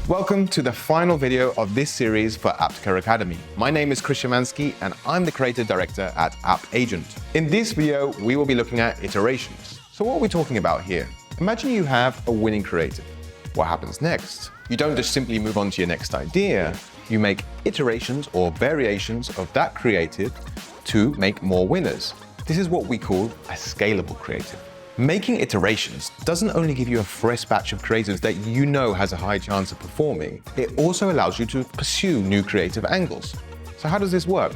Welcome to the final video of this series for Apptica Academy. My name is Chris Szymanski and I'm the Creative Director at AppAgent. In this video, we will be looking at iterations. So what are we talking about here? Imagine you have a winning creative. What happens next? You don't just simply move on to your next idea. You make iterations or variations of that creative to make more winners. This is what we call a scalable creative. Making iterations doesn't only give you a fresh batch of creatives that you know has a high chance of performing, it also allows you to pursue new creative angles. So how does this work?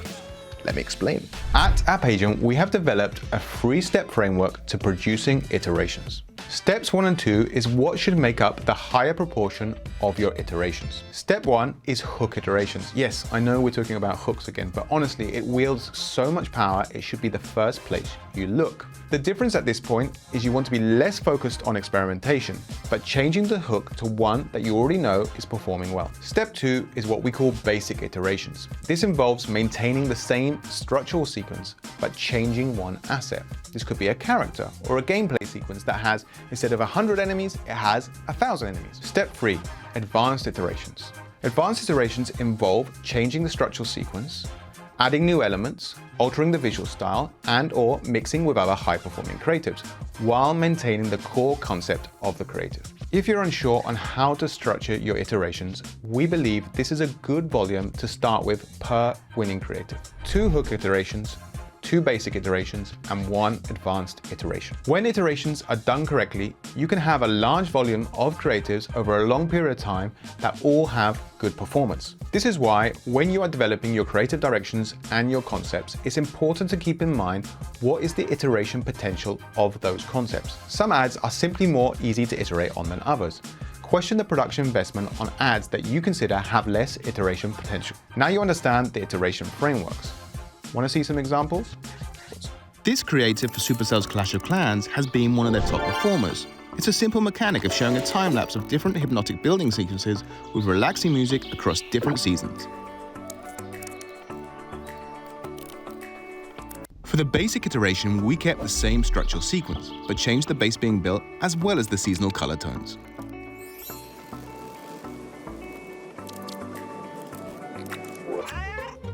Let me explain. At AppAgent, we have developed a 3-step framework to producing iterations. Steps 1 and 2 is what should make up the higher proportion of your iterations. Step 1 is hook iterations. Yes, I know we're talking about hooks again, but honestly, it wields so much power, it should be the first place you look. The difference at this point is you want to be less focused on experimentation, but changing the hook to one that you already know is performing well. Step 2 is what we call basic iterations. This involves maintaining the same structural sequence, but changing one asset. This could be a character or a gameplay sequence that has, instead of 100 enemies, it has 1,000 enemies. Step 3, advanced iterations. Advanced iterations involve changing the structural sequence, adding new elements, altering the visual style, and/or mixing with other high-performing creatives, while maintaining the core concept of the creative. If you're unsure on how to structure your iterations, we believe this is a good volume to start with per winning creative. 2 hook iterations, 2 basic iterations, and 1 advanced iteration. When iterations are done correctly, you can have a large volume of creatives over a long period of time that all have good performance. This is why, when you are developing your creative directions and your concepts, it's important to keep in mind what is the iteration potential of those concepts. Some ads are simply more easy to iterate on than others. Question the production investment on ads that you consider have less iteration potential. Now you understand the iteration frameworks. Want to see some examples? This creative for Supercell's Clash of Clans has been one of their top performers. It's a simple mechanic of showing a time-lapse of different hypnotic building sequences with relaxing music across different seasons. For the basic iteration, we kept the same structural sequence, but changed the base being built as well as the seasonal color tones.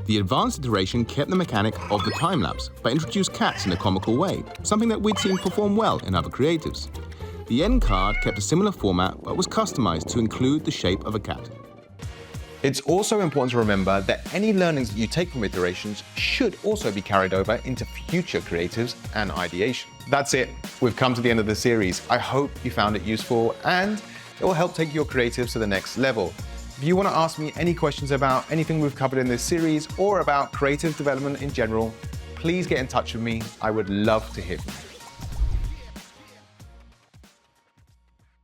The advanced iteration kept the mechanic of the time-lapse, but introduced cats in a comical way, something that we'd seen perform well in other creatives. The end card kept a similar format, but was customized to include the shape of a cat. It's also important to remember that any learnings that you take from iterations should also be carried over into future creatives and ideation. That's it. We've come to the end of the series. I hope you found it useful and it will help take your creatives to the next level. If you want to ask me any questions about anything we've covered in this series or about creative development in general, please get in touch with me. I would love to hear from you.